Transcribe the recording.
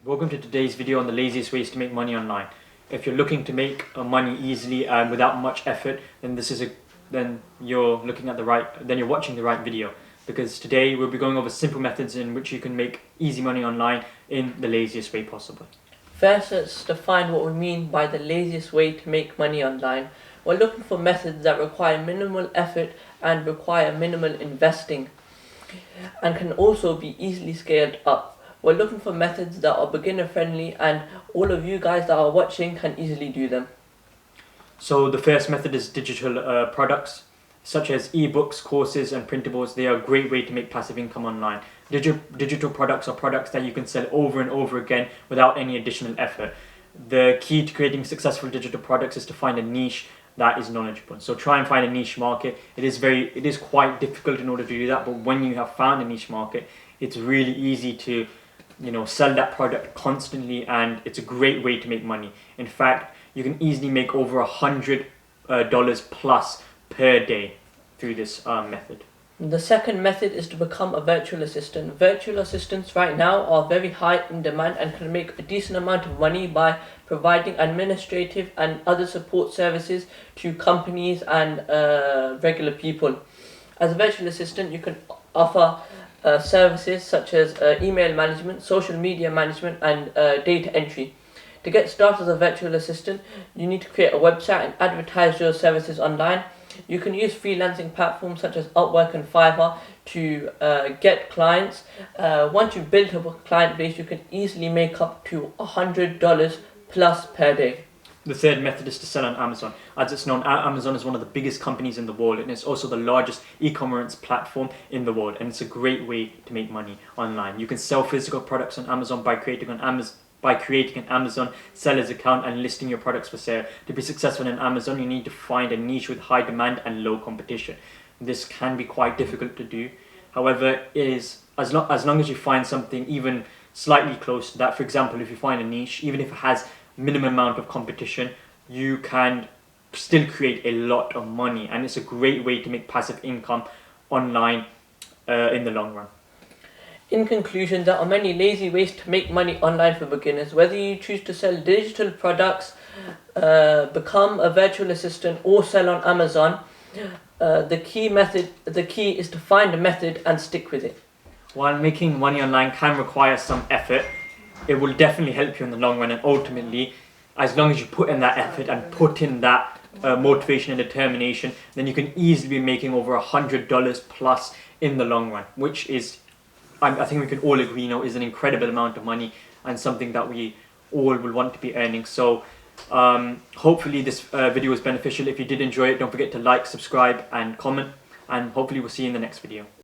Welcome to today's video on the laziest ways to make money online. If you're looking to make money easily and without much effort, then you're watching the right video, because today we'll be going over simple methods in which you can make easy money online in the laziest way possible. First, let's define what we mean by the laziest way to make money online. We're looking for methods that require minimal effort and require minimal investing, and can also be easily scaled up. We're looking for methods that are beginner friendly, and all of you guys that are watching can easily do them. So the first method is digital products, such as ebooks, courses and printables. They are a great way to make passive income online. Digital products are products that you can sell over and over again without any additional effort. The key to creating successful digital products is to find a niche that is knowledgeable. So try and find a niche market. It is quite difficult in order to do that, but when you have found a niche market, it's really easy to sell that product constantly, and it's a great way to make money. In fact, you can easily make over $100 plus per day through this method. The second method is to become a virtual assistant. Virtual assistants right now are very high in demand and can make a decent amount of money by providing administrative and other support services to companies and regular people. As a virtual assistant, you can offer services such as email management, social media management and data entry. To get started as a virtual assistant, you need to create a website and advertise your services online. You can use freelancing platforms such as Upwork and Fiverr to get clients. Once you've built up a client base, you can easily make up to $100 plus per day. The third method is to sell on Amazon. As it's known, Amazon is one of the biggest companies in the world, and it's also the largest e-commerce platform in the world, and it's a great way to make money online. You can sell physical products on Amazon by creating an Amazon seller's account and listing your products for sale. To be successful in Amazon, you need to find a niche with high demand and low competition. This can be quite difficult to do. However, it is as long as you find something even slightly close to that. For example, if you find a niche, even if it has minimum amount of competition, you can still create a lot of money, and it's a great way to make passive income online in the long run. In conclusion, there are many lazy ways to make money online for beginners. Whether you choose to sell digital products, become a virtual assistant or sell on Amazon, the key is to find a method and stick with it. While making money online can require some effort, it will definitely help you in the long run, and ultimately, as long as you put in that effort and put in that motivation and determination, then you can easily be making over $100 plus in the long run, which is, I think we can all agree now, is an incredible amount of money and something that we all will want to be earning. So hopefully this video was beneficial. If you did enjoy it, don't forget to like, subscribe and comment, and hopefully we'll see you in the next video.